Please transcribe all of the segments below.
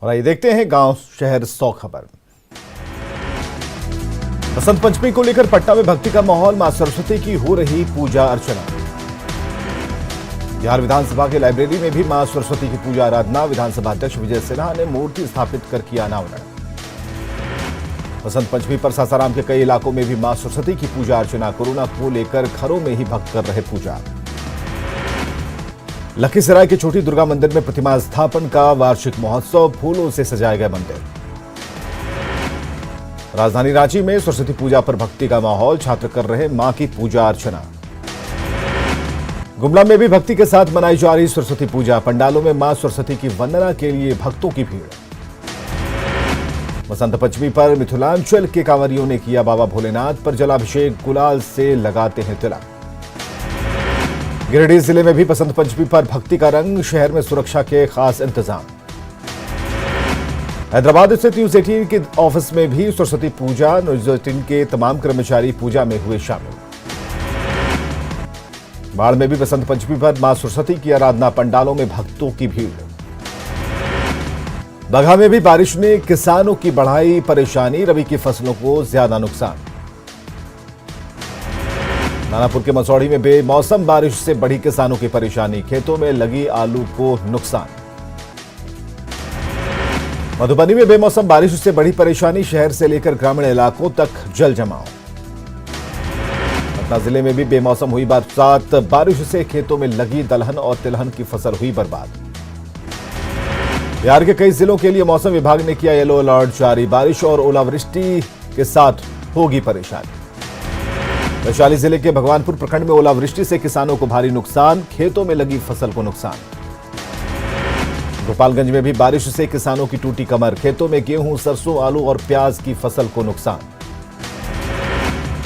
और आइए देखते हैं गांव शहर 100 खबर। बसंत पंचमी को लेकर पटना में भक्ति का माहौल, मां सरस्वती की हो रही पूजा अर्चना। बिहार विधानसभा के लाइब्रेरी में भी मां सरस्वती की पूजा आराधना। विधानसभा अध्यक्ष विजय सिन्हा ने मूर्ति स्थापित कर किया अनावरण। बसंत पंचमी पर सासाराम के कई इलाकों में भी मां सरस्वती की पूजा अर्चना। कोरोना को लेकर घरों में ही भक्त कर रहे पूजा। लखीसराय के छोटी दुर्गा मंदिर में प्रतिमा स्थापन का वार्षिक महोत्सव, फूलों से सजाए गए मंदिर। राजधानी रांची में सरस्वती पूजा पर भक्ति का माहौल, छात्र कर रहे मां की पूजा अर्चना। गुमला में भी भक्ति के साथ मनाई जा रही सरस्वती पूजा। पंडालों में मां सरस्वती की वंदना के लिए भक्तों की भीड़। बसंत पंचमी पर मिथिलांचल के कांवरियों ने किया बाबा भोलेनाथ पर जलाभिषेक, गुलाल से लगाते हैं तिलक। गिरिडीह जिले में भी बसंत पंचमी पर भक्ति का रंग, शहर में सुरक्षा के खास इंतजाम। हैदराबाद स्थित न्यूज 18 के ऑफिस में भी सरस्वती पूजा, न्यूज 18 के तमाम कर्मचारी पूजा में हुए शामिल। बाढ़ में भी बसंत पंचमी पर मां सरस्वती की आराधना, पंडालों में भक्तों की भीड़। बगहा में भी बारिश ने किसानों की बढ़ाई परेशानी, रबी की फसलों को ज्यादा नुकसान। नानापुर के मसौढ़ी में बेमौसम बारिश से बढ़ी किसानों की परेशानी, खेतों में लगी आलू को नुकसान। मधुबनी में बेमौसम बारिश से बढ़ी परेशानी, शहर से लेकर ग्रामीण इलाकों तक जल जमाव। पटना जिले में भी बेमौसम हुई बरसात, बारिश से खेतों में लगी दलहन और तिलहन की फसल हुई बर्बाद। बिहार के कई जिलों के लिए मौसम विभाग ने किया येलो अलर्ट जारी, बारिश और ओलावृष्टि के साथ होगी परेशानी। वैशाली जिले के भगवानपुर प्रखंड में ओलावृष्टि से किसानों को भारी नुकसान, खेतों में लगी फसल को नुकसान। गोपालगंज में भी बारिश से किसानों की टूटी कमर, खेतों में गेहूं, सरसों, आलू और प्याज की फसल को नुकसान।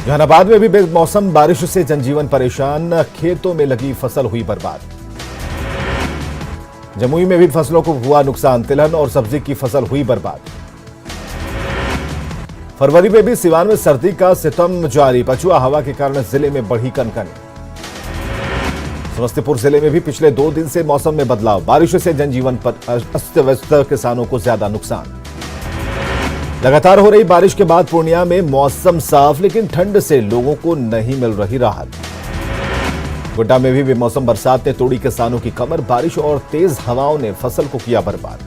जहानाबाद में भी बेमौसम बारिश से जनजीवन परेशान, खेतों में लगी फसल हुई बर्बाद। जमुई में भी फसलों को हुआ नुकसान, तिलहन और सब्जी की फसल हुई बर्बाद। फरवरी में भी सिवान में सर्दी का सितम जारी, पछुआ हवा के कारण जिले में बढ़ी कनकनी। समस्तीपुर जिले में भी पिछले 2 दिन से मौसम में बदलाव, बारिश से जनजीवन पर अस्त व्यस्त, किसानों को ज्यादा नुकसान। लगातार हो रही बारिश के बाद पूर्णिया में मौसम साफ, लेकिन ठंड से लोगों को नहीं मिल रही राहत। गोड्डा में भी बेमौसम बरसात ने तोड़ी किसानों की कमर, बारिश और तेज हवाओं ने फसल को किया बर्बाद।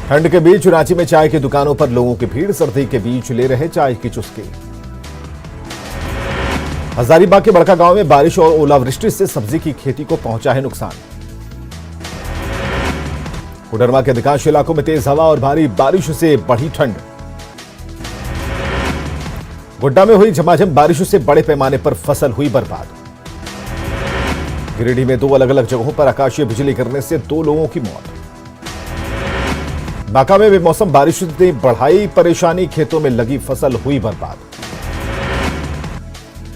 ठंड के बीच रांची में चाय की दुकानों पर लोगों की भीड़, सर्दी के बीच ले रहे चाय की चुस्की। हजारीबाग के बड़का गांव में बारिश और ओलावृष्टि से सब्जी की खेती को पहुंचा है नुकसान। कोडरमा के अधिकांश इलाकों में तेज हवा और भारी बारिश से बढ़ी ठंड। गोड्डा में हुई झमाझम बारिश से बड़े पैमाने पर फसल हुई बर्बाद। गिरिडीह में 2 अलग अलग जगहों पर आकाशीय बिजली गिरने से 2 लोगों की मौत। बांका में बेमौसम बारिश ने बढ़ाई परेशानी, खेतों में लगी फसल हुई बर्बाद।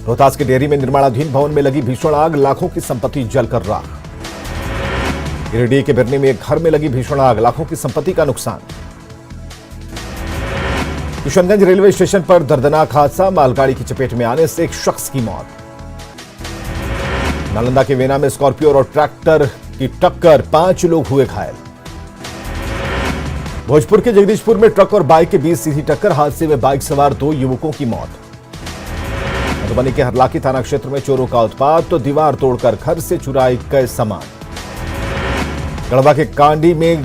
रोहतास के डेयरी में निर्माणाधीन भवन में लगी भीषण आग, लाखों की संपत्ति जलकर राख। गिरिडीह के बिरनी में एक घर में लगी भीषण आग, लाखों की संपत्ति का नुकसान। किशनगंज रेलवे स्टेशन पर दर्दनाक हादसा, मालगाड़ी की चपेट में आने से एक शख्स की मौत। नालंदा के वेना में स्कॉर्पियो और ट्रैक्टर की टक्कर, 5 लोग हुए घायल। भोजपुर के जगदीशपुर में ट्रक और बाइक के बीच सीधी टक्कर, हादसे में बाइक सवार 2 युवकों की मौत। मधुबनी के हरलाखी थाना क्षेत्र में चोरों का उत्पात, तो दीवार तोड़कर घर से चुराए गए सामान। गढ़वा के कांडी में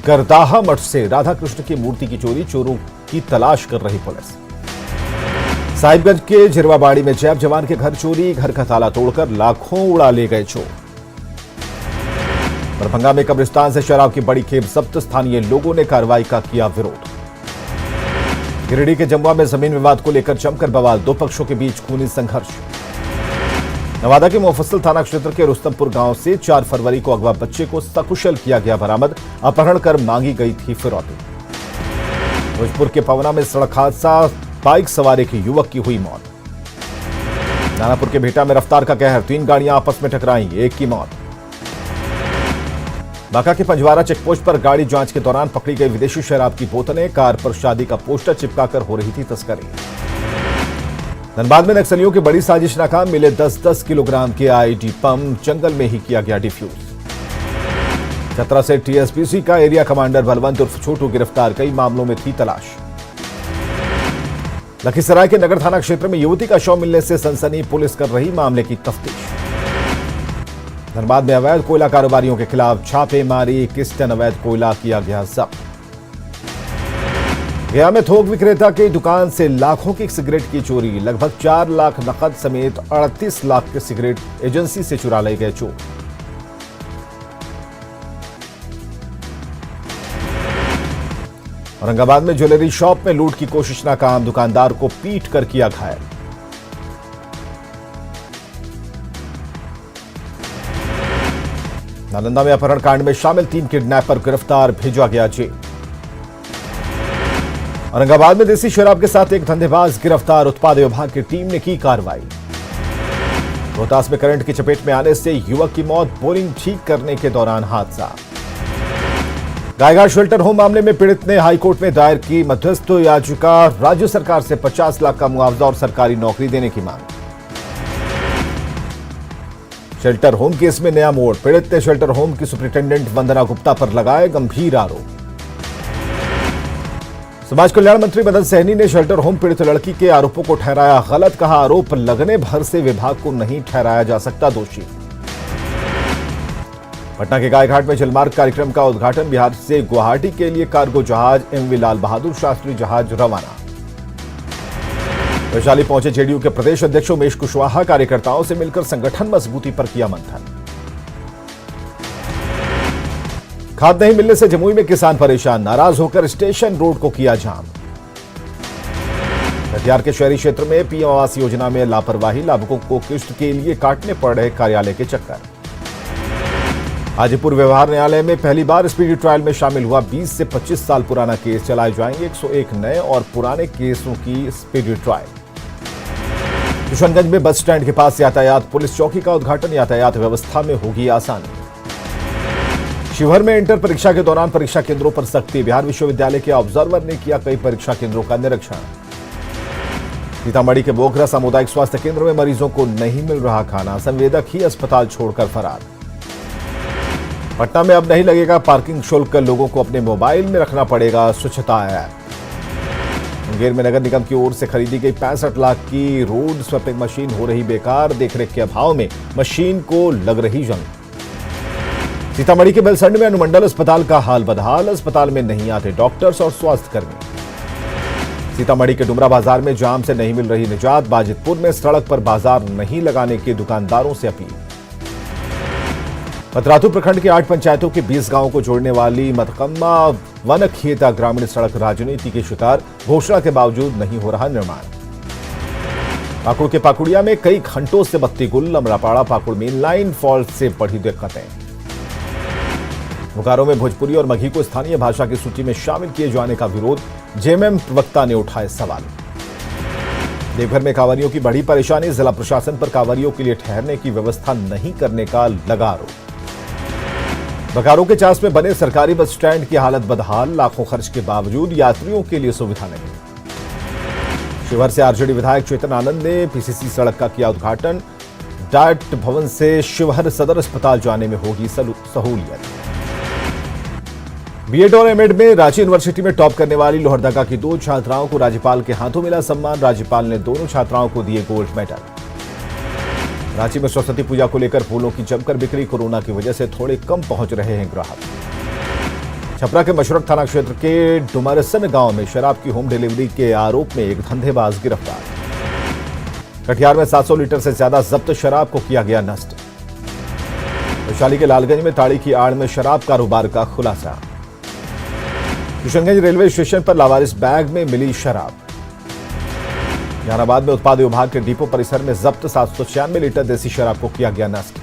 गरदाहा मठ से राधा कृष्ण की मूर्ति की चोरी, चोरों की तलाश कर रही पुलिस। साहिबगंज के झिरवाबाड़ी में जैब जवान के घर चोरी, घर का ताला तोड़कर लाखों उड़ा ले गए चोर। दरभंगा में कब्रिस्तान से शराब की बड़ी खेप जब्त, स्थानीय लोगों ने कार्रवाई का किया विरोध। गिरिडीह के जमुआ में जमीन विवाद को लेकर जमकर बवाल, 2 पक्षों के बीच खूनी संघर्ष। नवादा के मुफस्सिल थाना क्षेत्र के रुस्तमपुर गांव से 4 फरवरी को अगवा बच्चे को सकुशल किया गया बरामद, अपहरण कर मांगी गई थी फिरौती। भोजपुर के पवना में सड़क हादसा, बाइक सवार एक युवक की हुई मौत। नानापुर के भेटा में रफ्तार का कहर, 3 गाड़ियां आपस में टकराई, एक की मौत। बांका के पंजवारा चेकपोस्ट पर गाड़ी जांच के दौरान पकड़ी गई विदेशी शराब की बोतलें, कार पर शादी का पोस्टर चिपकाकर हो रही थी तस्करी। धनबाद में नक्सलियों की बड़ी साजिश नाकाम, मिले 10-10 किलोग्राम के आईडी बम, जंगल में ही किया गया डिफ्यूज। चतरा से टीएसपीसी का एरिया कमांडर बलवंत उर्फ छोटू गिरफ्तार, कई मामलों में थी तलाश। लखीसराय के नगर थाना क्षेत्र में युवती का शव मिलने से सनसनी, पुलिस कर रही मामले की तफ्तीश। धनबाद में अवैध कोयला कारोबारियों के खिलाफ छापेमारी, 21 टन अवैध कोयला किया गया जब्त। गया में थोक विक्रेता की दुकान से लाखों की सिगरेट की चोरी, लगभग 4 लाख नकद समेत 38 लाख के सिगरेट एजेंसी से चुरा ले गए चोर। औरंगाबाद में ज्वेलरी शॉप में लूट की कोशिश नाकाम, दुकानदार को पीट कर किया घायल। नालंदा में अपहरण कांड में शामिल 3 किडनैपर गिरफ्तार, भेजा गया जेल। औरंगाबाद में देसी शराब के साथ एक धंधेबाज गिरफ्तार, उत्पाद विभाग की टीम ने की कार्रवाई। रोहतास में करंट की चपेट में आने से युवक की मौत, बोरिंग ठीक करने के दौरान हादसा। गायघाट शेल्टर होम मामले में पीड़ित ने हाईकोर्ट में दायर की मध्यस्थ याचिका, राज्य सरकार से 50 लाख का मुआवजा और सरकारी नौकरी देने की मांग। शेल्टर होम केस में नया मोड़, पीड़ित ने शेल्टर होम की सुपरिटेंडेंट वंदना गुप्ता पर लगाए गंभीर आरोप। समाज कल्याण मंत्री मदन सहनी ने शेल्टर होम पीड़ित लड़की के आरोपों को ठहराया गलत, कहा आरोप लगने भर से विभाग को नहीं ठहराया जा सकता दोषी। पटना के गायघाट में जलमार्ग कार्यक्रम का उद्घाटन, बिहार से गुवाहाटी के लिए कार्गो जहाज एमवी लाल बहादुर शास्त्री जहाज रवाना। वैशाली पहुंचे जेडीयू के प्रदेश अध्यक्ष उमेश कुशवाहा, कार्यकर्ताओं से मिलकर संगठन मजबूती पर किया मंथन। खाद नहीं मिलने से जमुई में किसान परेशान, नाराज होकर स्टेशन रोड को किया जाम। कटिहार के शहरी क्षेत्र में पीएम आवास योजना में लापरवाही, लाभुकों को किस्त के लिए काटने पड़ रहे कार्यालय के चक्कर। हाजीपुर व्यवहार न्यायालय में पहली बार स्पीडी ट्रायल में शामिल हुआ 20 से 25 साल पुराना केस, चलाए जाएंगे 101 नए और पुराने केसों की स्पीडी ट्रायल। किशनगंज में बस स्टैंड के पास यातायात पुलिस चौकी का उद्घाटन, यातायात व्यवस्था में होगी आसानी। शिवहर में इंटर परीक्षा के दौरान परीक्षा केंद्रों पर सख्ती, बिहार विश्वविद्यालय के ऑब्जर्वर ने किया कई परीक्षा केंद्रों का निरीक्षण। सीतामढ़ी के बोखरा सामुदायिक स्वास्थ्य केंद्र में मरीजों को नहीं मिल रहा खाना, संवेदक ही अस्पताल छोड़कर फरार। पटना में अब नहीं लगेगा पार्किंग शुल्क, लोगों को अपने मोबाइल में रखना पड़ेगा स्वच्छता ऐप। मुंगेर में नगर निगम की ओर से खरीदी गई 65 लाख की रोड स्वेपिंग मशीन हो रही बेकार, देखरेख के अभाव में मशीन को लग रही जंग। सीतामढ़ी के बेलसंड में अनुमंडल अस्पताल का हाल बदहाल, अस्पताल में नहीं आते डॉक्टर्स और स्वास्थ्यकर्मी। सीतामढ़ी के डुमरा बाजार में जाम से नहीं मिल रही निजात, बाजितपुर में सड़क पर बाजार नहीं लगाने की दुकानदारों से अपील। पतरातू प्रखंड के 8 पंचायतों के 20 गांवों को जोड़ने वाली मतकम्मा वनखेता ग्रामीण सड़क राजनीति के शिकार, घोषणा के बावजूद नहीं हो रहा निर्माण। पाकुड़ के पाकुड़िया में कई घंटों से बत्ती गुल, Amrapara Pakur main line fault से बढ़ी दिक्कतें। बोकारो में भोजपुरी और मगही को स्थानीय भाषा की सूची में शामिल किए जाने का विरोध, जेएमएम प्रवक्ता ने उठाए सवाल। देवघर में कांवरियों की बड़ी परेशानी, जिला प्रशासन पर कांवरियों के लिए ठहरने की व्यवस्था नहीं करने का लगा आरोप। बोकारो के चास में बने सरकारी बस स्टैंड की हालत बदहाल, लाखों खर्च के बावजूद यात्रियों के लिए सुविधा नहीं। शिवहर से आरजेडी विधायक चेतन आनंद ने पीसीसी सड़क का किया उद्घाटन, डाट भवन से शिवहर सदर अस्पताल जाने में होगी सहूलियत। बीएड और एमएड में रांची यूनिवर्सिटी में टॉप करने वाली लोहरदगा की 2 छात्राओं को राज्यपाल के हाथों मिला सम्मान, राज्यपाल ने दोनों छात्राओं को दिए गोल्ड मेडल। रांची में सरस्वती पूजा को लेकर फूलों की जमकर बिक्री, कोरोना की वजह से थोड़े कम पहुंच रहे हैं ग्राहक। छपरा के मशरक थाना क्षेत्र के डुमरसन गांव में शराब की होम डिलीवरी के आरोप में एक धंधेबाज गिरफ्तार। कटिहार में 700 लीटर से ज्यादा जब्त शराब को किया गया नष्ट। वैशाली के लालगंज में ताड़ी की आड़ में शराब कारोबार का खुलासा। किशनगंज रेलवे स्टेशन पर लावारिस बैग में मिली शराब। जहानाबाद में उत्पाद विभाग के डिपो परिसर में जब्त 796 लीटर देसी शराब को किया गया नष्ट।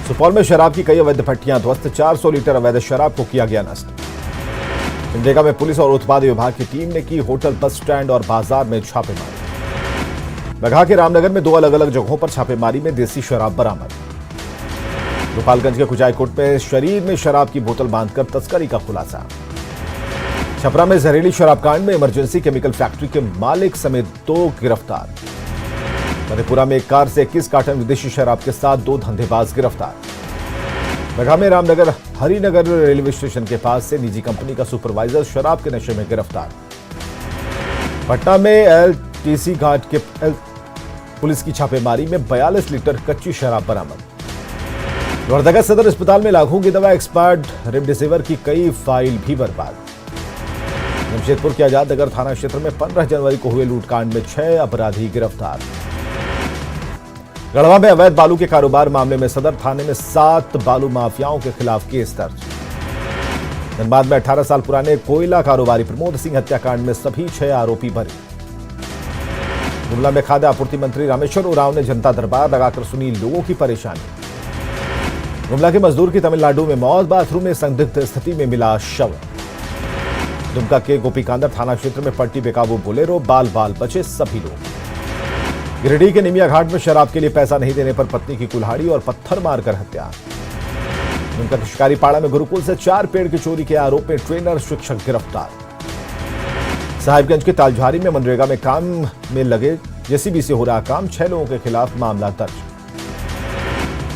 सुपौल में शराब की कई अवैध भट्टियां ध्वस्त, 400 लीटर अवैध शराब को किया गया नष्ट। सिमडेगा में पुलिस और उत्पाद विभाग की टीम ने की होटल, बस स्टैंड और बाजार में छापेमारी। बगहा के रामनगर में 2 अलग अलग जगहों पर छापेमारी में देसी शराब बरामद। गोपालगंज के कुचायकोट में शरीर में शराब की बोतल बांधकर तस्करी का खुलासा। छपरा में जहरीली शराब कांड में इमरजेंसी केमिकल फैक्ट्री के मालिक समेत 2 गिरफ्तार। मधेपुरा में एक कार से 21 कार्टन विदेशी शराब के साथ 2 धंधेबाज गिरफ्तार। बघा में रामनगर हरिनगर रेलवे स्टेशन के पास से निजी कंपनी का सुपरवाइजर शराब के नशे में गिरफ्तार। पटना में एलटीसी घाट के पुलिस की छापेमारी में 42 लीटर कच्ची शराब बरामद। लोहरदगा सदर अस्पताल में लाखों की दवा एक्सपायर्ड रेमडेसिविर की कई फाइल भी बर्बाद। जमशेदपुर के आजाद नगर थाना क्षेत्र में 15 जनवरी को हुए लूटकांड में 6 अपराधी गिरफ्तार। गढ़वा में अवैध बालू के कारोबार मामले में सदर थाने में 7 बालू माफियाओं के खिलाफ केस दर्ज। धनबाद में 18 साल पुराने कोयला कारोबारी प्रमोद सिंह हत्याकांड में सभी 6 आरोपी बरी। गुमला में खाद्य आपूर्ति मंत्री रामेश्वर उरांव ने जनता दरबार लगाकर सुनी लोगों की परेशानी। गुमला के मजदूर की तमिलनाडु में मौत, बाथरूम में संदिग्ध स्थिति में मिला शव। दुमका के गोपीकांदर थाना क्षेत्र में पलटी बेकाबू बोलेरो, बाल बाल बचे सभी लोग। गिरिडीह के निमिया घाट में शराब के लिए पैसा नहीं देने पर पत्नी की कुल्हाड़ी और पत्थर मारकर हत्या। दुमका के शिकारीपाड़ा में गुरुकुल से 4 पेड़ की चोरी के आरोप में ट्रेनर शिक्षक गिरफ्तार। साहिबगंज के तालझारी में मनरेगा में काम में लगे जेसीबी से हो रहा काम, 6 लोगों के खिलाफ मामला दर्ज।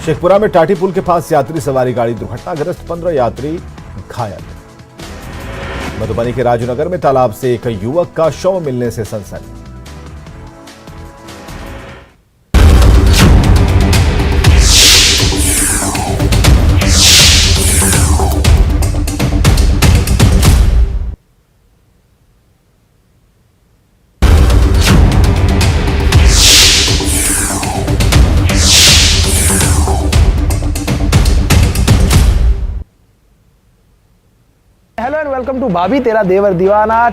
शेखपुरा में टाटी पुल के पास यात्री सवारी गाड़ी दुर्घटनाग्रस्त, 15 यात्री घायल। मधुबनी के राजनगर में तालाब से एक युवक का शव मिलने से सनसनी। हेलो एंड वेलकम टू भाभी तेरा देवर दीवाना।